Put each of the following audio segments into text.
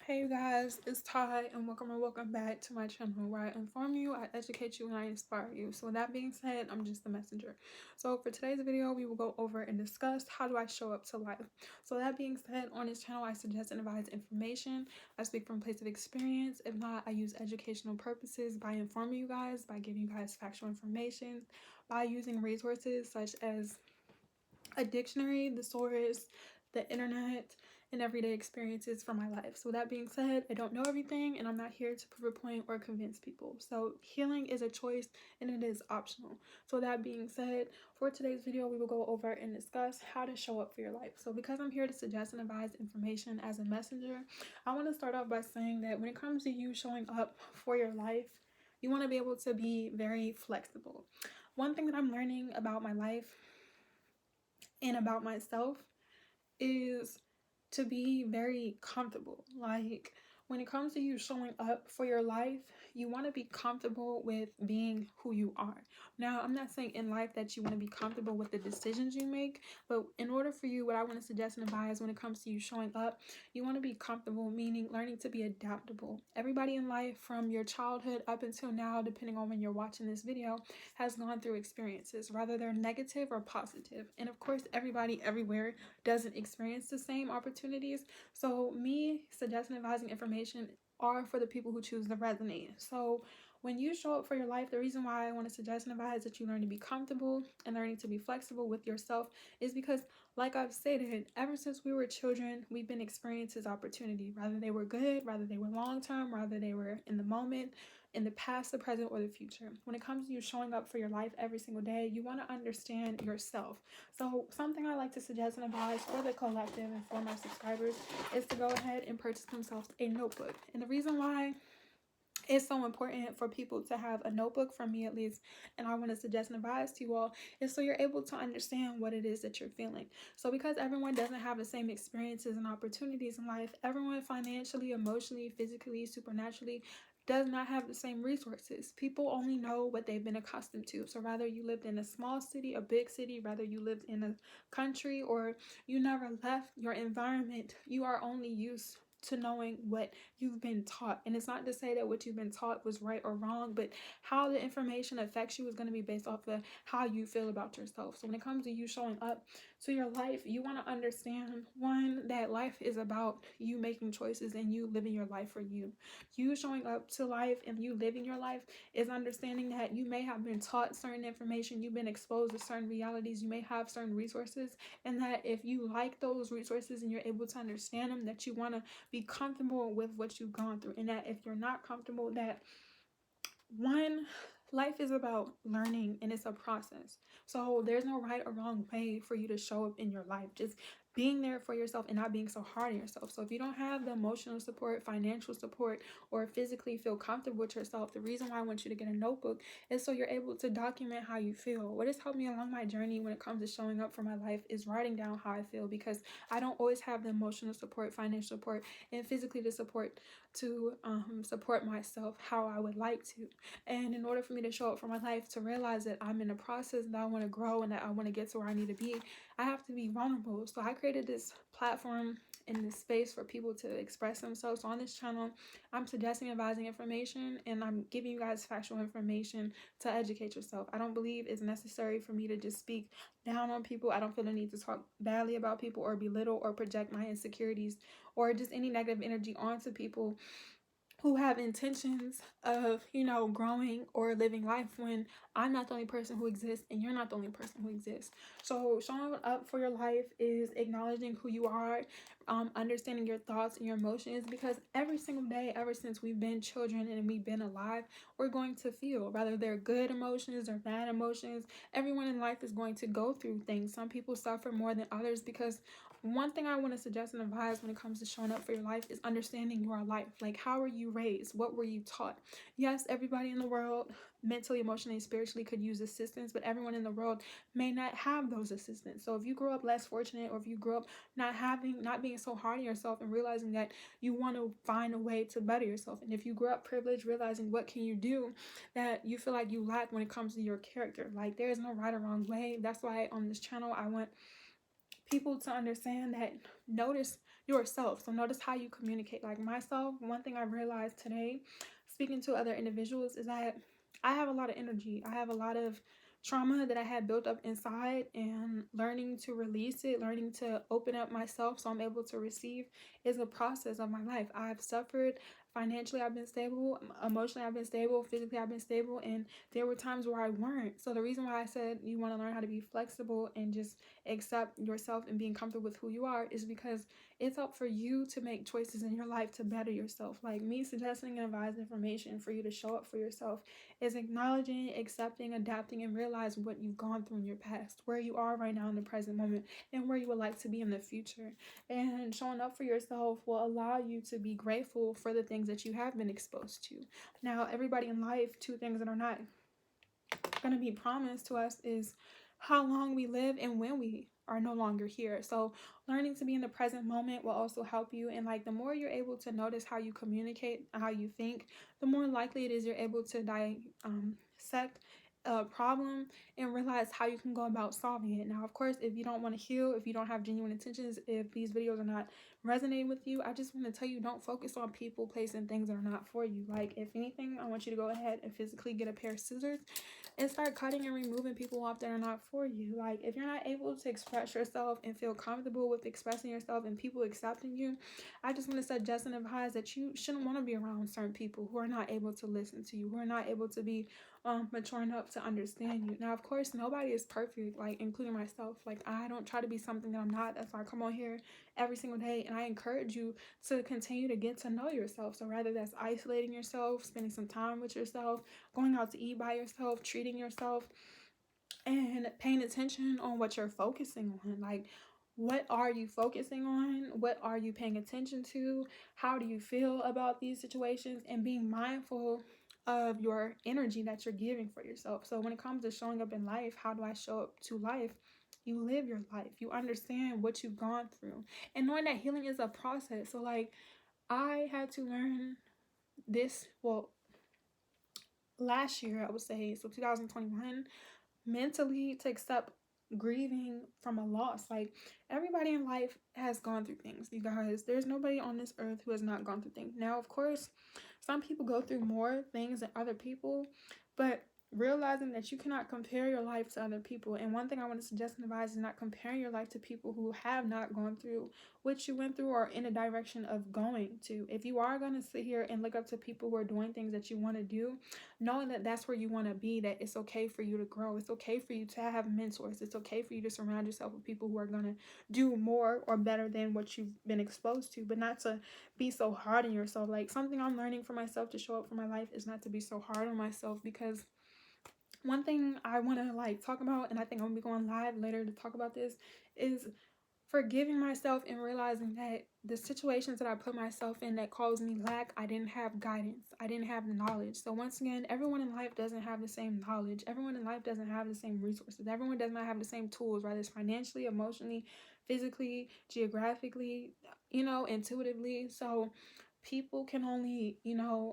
Hey you guys, it's Ty and welcome back to my channel where I inform you, I educate you, and I inspire you. So with that being said, I'm just the messenger. So for today's video, we will go over and discuss how do I show up to life. So that being said, on this channel, I suggest and advise information. I speak from a place of experience. If not, I use educational purposes by informing you guys, by giving you guys factual information, by using resources such as a dictionary, the source, the internet, and everyday experiences from my life. So that being said, I don't know everything and I'm not here to prove a point or convince people. So healing is a choice and it is optional. So that being said, for today's video, we will go over and discuss how to show up for your life. So because I'm here to suggest and advise information as a messenger, I want to start off by saying that when it comes to you showing up for your life, you want to be able to be very flexible. One thing that I'm learning about my life and about myself is to be very comfortable. Like when it comes to you showing up for your life, you want to be comfortable with being who you are. Now, I'm not saying in life that you want to be comfortable with the decisions you make, but in order for you, what I want to suggest and advise when it comes to you showing up, you want to be comfortable, meaning learning to be adaptable. Everybody in life from your childhood up until now, depending on when you're watching this video, has gone through experiences, whether they're negative or positive. And of course, everybody everywhere doesn't experience the same opportunities. So me suggesting advising information are for the people who choose to resonate. So when you show up for your life, the reason why I want to suggest and advise that you learn to be comfortable and learning to be flexible with yourself is because, like I've stated, ever since we were children, we've been experiencing opportunity, whether they were good, whether they were long-term, whether they were in the moment, in the past, the present, or the future. When it comes to you showing up for your life every single day, you want to understand yourself. So something I like to suggest and advise for the collective and for my subscribers is to go ahead and purchase themselves a notebook. And the reason why it's so important for people to have a notebook, from me at least, and I want to suggest and advise to you all, is so you're able to understand what it is that you're feeling. So because everyone doesn't have the same experiences and opportunities in life, everyone financially, emotionally, physically, supernaturally does not have the same resources. People only know what they've been accustomed to. So whether you lived in a small city, a big city, whether you lived in a country, or you never left your environment, you are only used to knowing what you've been taught. And it's not to say that what you've been taught was right or wrong, but how the information affects you is going to be based off of how you feel about yourself. So when it comes to you showing up to your life, you want to understand, one, that life is about you making choices and you living your life for you. You showing up to life and you living your life is understanding that you may have been taught certain information, you've been exposed to certain realities, you may have certain resources, and that if you like those resources and you're able to understand them, that you want to be comfortable with what you've gone through. And that if you're not comfortable, that one, life is about learning and it's a process. So there's no right or wrong way for you to show up in your life. Just being there for yourself and not being so hard on yourself. So if you don't have the emotional support, financial support, or physically feel comfortable with yourself, the reason why I want you to get a notebook is so you're able to document how you feel. What has helped me along my journey when it comes to showing up for my life is writing down how I feel, because I don't always have the emotional support, financial support, and physically the support to support myself how I would like to. And in order for me to show up for my life, to realize that I'm in a process, that I want to grow and that I want to get to where I need to be, I have to be vulnerable. So I created this platform in this space for people to express themselves. So on this channel, I'm suggesting, advising information, and I'm giving you guys factual information to educate yourself. I don't believe it's necessary for me to just speak down on people. I don't feel the need to talk badly about people or belittle or project my insecurities or just any negative energy onto people who have intentions of, growing or living life, when I'm not the only person who exists and you're not the only person who exists. So showing up for your life is acknowledging who you are, understanding your thoughts and your emotions, because every single day, ever since we've been children and we've been alive, we're going to feel, whether they're good emotions or bad emotions. Everyone in life is going to go through things. Some people suffer more than others, because one thing I want to suggest and advise when it comes to showing up for your life is understanding your life. Like, how were you raised? What were you taught? Yes, everybody in the world, mentally, emotionally, spiritually, could use assistance, but everyone in the world may not have those assistants. So if you grow up less fortunate, or if you grow up not being so hard on yourself and realizing that you want to find a way to better yourself, and if you grow up privileged, realizing what can you do that you feel like you lack when it comes to your character. Like, there is no right or wrong way. That's why on this channel I want people to understand that, notice yourself. So notice how you communicate. Like myself, one thing I realized today, speaking to other individuals, is that I have a lot of energy. I have a lot of trauma that I had built up inside, and learning to release it, learning to open up myself so I'm able to receive is a process of my life. I've suffered financially, I've been stable, emotionally, I've been stable, physically, I've been stable, and there were times where I weren't. So the reason why I said you want to learn how to be flexible and just accept yourself and being comfortable with who you are is because it's up for you to make choices in your life to better yourself. Like me suggesting and advising information for you to show up for yourself is acknowledging, accepting, adapting, and realize what you've gone through in your past, where you are right now in the present moment, and where you would like to be in the future. And showing up for yourself will allow you to be grateful for the things that you have been exposed to. Now, everybody in life, two things that are not going to be promised to us is how long we live and when we are no longer here. So learning to be in the present moment will also help you. And like the more you're able to notice how you communicate, how you think, the more likely it is you're able to dissect a problem and realize how you can go about solving it. Now, of course, if you don't want to heal, if you don't have genuine intentions, if these videos are not resonating with you, I just want to tell you, don't focus on people, places, and things that are not for you. Like, if anything, I want you to go ahead and physically get a pair of scissors and start cutting and removing people off that are not for you. Like, if you're not able to express yourself and feel comfortable with expressing yourself and people accepting you, I just want to suggest and advise that you shouldn't want to be around certain people who are not able to listen to you, who are not able to be mature enough to understand you. Now, of course, nobody is perfect, like including myself. Like, I don't try to be something that I'm not. That's why I come on here every single day, and I encourage you to continue to get to know yourself. So rather that's isolating yourself, spending some time with yourself, going out to eat by yourself, treating yourself, and paying attention on what you're focusing on. Like, what are you focusing on? What are you paying attention to? How do you feel about these situations? And being mindful of your energy that you're giving for yourself. So when it comes to showing up in life, how do I show up to life? You live your life. You understand what you've gone through. And knowing that healing is a process. So like, I had to learn this, well, last year, I would say, so 2021, mentally to accept grieving from a loss. Like, everybody in life has gone through things, you guys. There's nobody on this earth who has not gone through things. Now, of course, some people go through more things than other people, but realizing that you cannot compare your life to other people. And one thing I want to suggest and advise is not comparing your life to people who have not gone through what you went through or in a direction of going to. If you are going to sit here and look up to people who are doing things that you want to do, knowing that that's where you want to be, that it's okay for you to grow, it's okay for you to have mentors, it's okay for you to surround yourself with people who are going to do more or better than what you've been exposed to, but not to be so hard on yourself. Like, something I'm learning for myself to show up for my life is not to be so hard on myself, because one thing I want to like talk about, and I think I'm gonna be going live later to talk about this, is forgiving myself and realizing that the situations that I put myself in that caused me lack, I didn't have guidance, I didn't have the knowledge. So once again, everyone in life doesn't have the same knowledge, everyone in life doesn't have the same resources, everyone does not have the same tools, whether it's financially, emotionally, physically, geographically, intuitively. So people can only,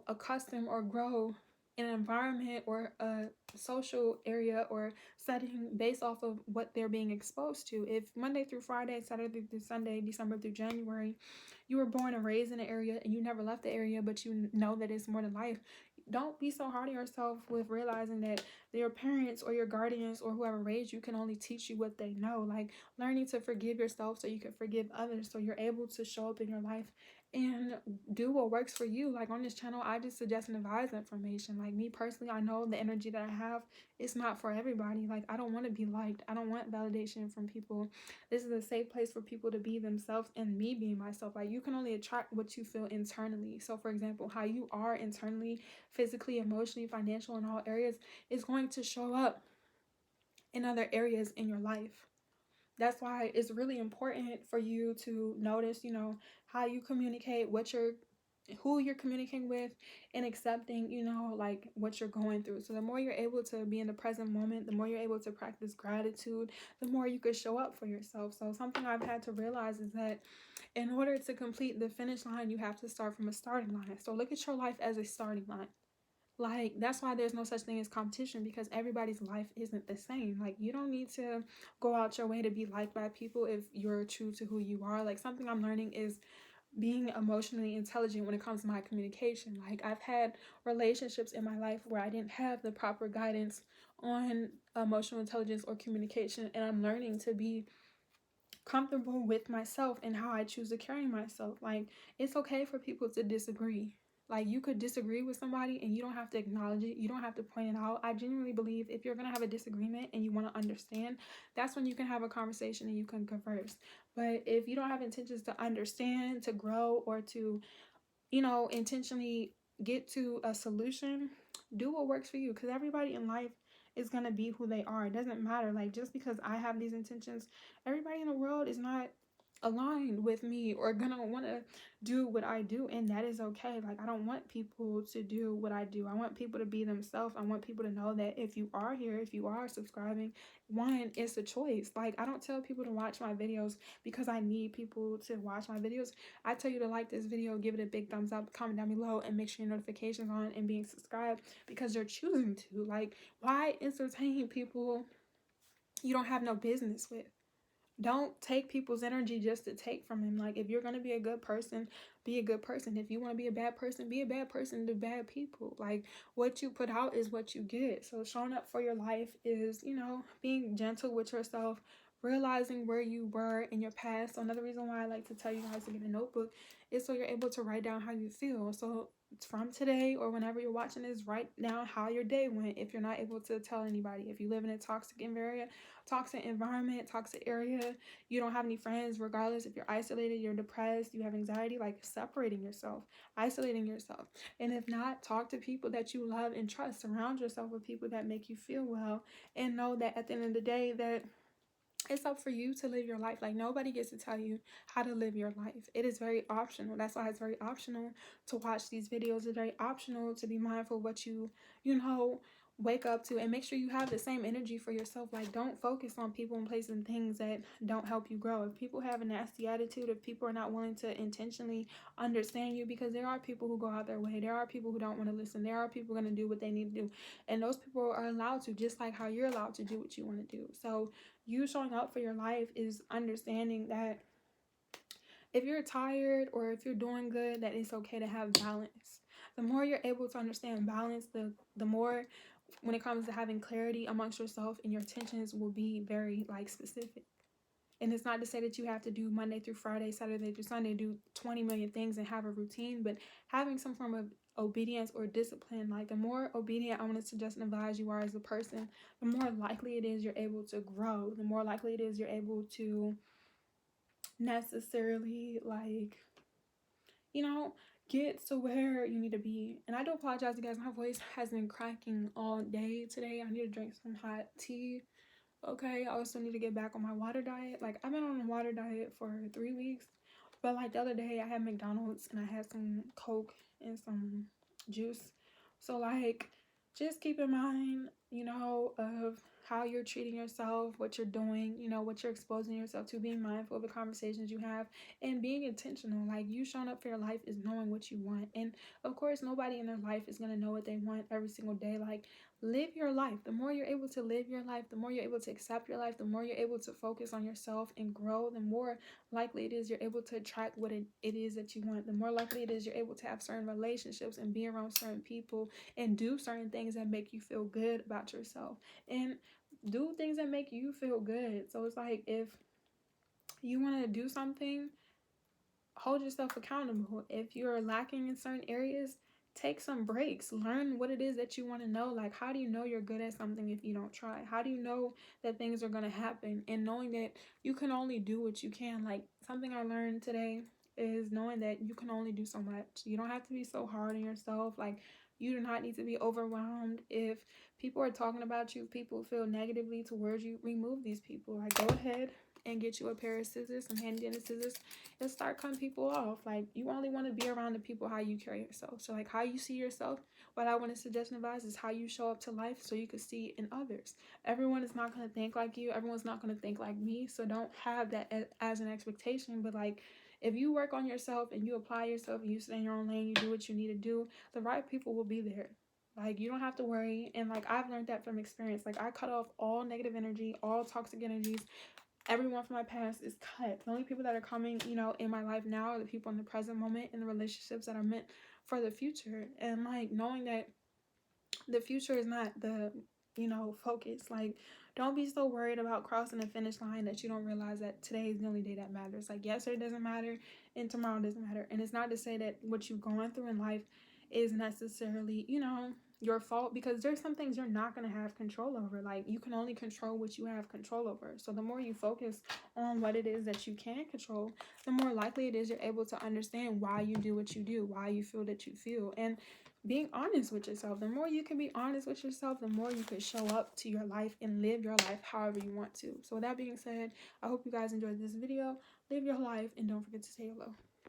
accustom or grow in an environment or a social area or setting based off of what they're being exposed to. If Monday through Friday, Saturday through Sunday, December through January, you were born and raised in an area and you never left the area, but you know that it's more than life, don't be so hard on yourself with realizing that your parents or your guardians or whoever raised you can only teach you what they know. Like, learning to forgive yourself so you can forgive others, so you're able to show up in your life and do what works for you. Like, on this channel, I just suggest and advise information. Like, me personally, I know the energy that I have, it's not for everybody. Like, I don't want to be liked, I don't want validation from people. This is a safe place for people to be themselves, and me being myself. Like, you can only attract what you feel internally. So for example, how you are internally, physically, emotionally, financial, in all areas, is going to show up in other areas in your life. That's why it's really important for you to notice, how you communicate, who you're communicating with, and accepting, like what you're going through. So the more you're able to be in the present moment, the more you're able to practice gratitude, the more you could show up for yourself. So something I've had to realize is that in order to complete the finish line, you have to start from a starting line. So look at your life as a starting line. Like, that's why there's no such thing as competition, because everybody's life isn't the same. Like, you don't need to go out your way to be liked by people if you're true to who you are. Like, something I'm learning is being emotionally intelligent when it comes to my communication. Like, I've had relationships in my life where I didn't have the proper guidance on emotional intelligence or communication, and I'm learning to be comfortable with myself and how I choose to carry myself. Like, it's okay for people to disagree. Like, you could disagree with somebody and you don't have to acknowledge it. You don't have to point it out. I genuinely believe if you're going to have a disagreement and you want to understand, that's when you can have a conversation and you can converse. But if you don't have intentions to understand, to grow, or to, intentionally get to a solution, do what works for you, because everybody in life is going to be who they are. It doesn't matter. Like, just because I have these intentions, everybody in the world is not aligned with me or gonna want to do what I do, and that is okay. Like, I don't want people to do what I do. I want people to be themselves. I want people to know that if you are here, if you are subscribing, one, it's a choice. Like, I don't tell people to watch my videos because I need people to watch my videos. I tell you to like this video, give it a big thumbs up, comment down below, and make sure your notifications on and being subscribed, because you're choosing to. Like, why entertain people you don't have no business with? Don't take people's energy just to take from them. Like, if you're going to be a good person, be a good person. If you want to be a bad person, be a bad person to bad people. Like, what you put out is what you get. So showing up for your life is, being gentle with yourself, realizing where you were in your past. So another reason why I like to tell you guys to get a notebook is so you're able to write down how you feel. So from today or whenever you're watching this, write down how your day went. If you're not able to tell anybody, if you live in a toxic environment, toxic area, you don't have any friends, regardless if you're isolated, you're depressed, you have anxiety, like, separating yourself, isolating yourself. And if not, talk to people that you love and trust. Surround yourself with people that make you feel well, and know that at the end of the day, that it's up for you to live your life. Like, nobody gets to tell you how to live your life. It is very optional. That's why it's very optional to watch these videos. It's very optional to be mindful of what you wake up to, and make sure you have the same energy for yourself. Like, don't focus on people and places and things that don't help you grow. If people have a nasty attitude, if people are not willing to intentionally understand you, because there are people who go out their way, there are people who don't want to listen, there are people going to do what they need to do, and those people are allowed to, just like how you're allowed to do what you want to do. So you showing up for your life is understanding that if you're tired or if you're doing good, that it's okay to have balance. The more you're able to understand balance, the more, when it comes to having clarity amongst yourself, and your intentions will be very, like, specific. And it's not to say that you have to do Monday through Friday, Saturday through Sunday, do 20 million things and have a routine, but having some form of obedience or discipline. Like, the more obedient, I want to suggest and advise you are as a person, the more likely it is you're able to grow, the more likely it is you're able to necessarily, like, get to where you need to be. And I do apologize, you guys, my voice has been cracking all day today. I need to drink some hot tea. Okay, I also need to get back on my water diet. Like, I've been on a water diet for 3 weeks, but, like, the other day I had McDonald's and I had some Coke and some juice. So, like, just keep in mind, of how you're treating yourself, what you're doing, what you're exposing yourself to, being mindful of the conversations you have, and being intentional. Like, you showing up for your life is knowing what you want. And of course, nobody in their life is going to know what they want every single day. Like, live your life. The more you're able to live your life, the more you're able to accept your life, the more you're able to focus on yourself and grow, the more likely it is you're able to attract what it is that you want. The more likely it is you're able to have certain relationships and be around certain people and do certain things that make you feel good about yourself, and do things that make you feel good. So it's like, if you want to do something, hold yourself accountable. If you're lacking in certain areas, take some breaks. Learn what it is that you want to know. Like, how do you know you're good at something if you don't try? How do you know that things are going to happen? And knowing that you can only do what you can. Like, something I learned today is knowing that you can only do so much. You don't have to be so hard on yourself. Like, you do not need to be overwhelmed. If people are talking about you, people feel negatively towards you, remove these people. Like, go ahead and get you a pair of scissors, some handy dandy scissors, and start cutting people off. Like, you only want to be around the people how you carry yourself. So, like, how you see yourself, what I want to suggest and advise is how you show up to life, so you can see in others. Everyone is not going to think like you. Everyone's not going to think like me. So don't have that as an expectation. But, like, if you work on yourself and you apply yourself and you stay in your own lane, you do what you need to do, the right people will be there. Like, you don't have to worry. And like, I've learned that from experience. Like, I cut off all negative energy, all toxic energies. Everyone from my past is cut. The only people that are coming, you know, in my life now are the people in the present moment, and the relationships that are meant for the future. And like, knowing that the future is not the, you know, focus. Like, don't be so worried about crossing the finish line that you don't realize that today is the only day that matters. Like, yesterday doesn't matter and tomorrow doesn't matter. And it's not to say that what you've gone through in life is necessarily, you know, your fault, because there's some things you're not going to have control over. Like, you can only control what you have control over. So the more you focus on what it is that you can control, the more likely it is you're able to understand why you do what you do, why you feel that you feel. And being honest with yourself. The more you can be honest with yourself, the more you can show up to your life and live your life however you want to. So with that being said, I hope you guys enjoyed this video. Live your life and don't forget to stay low.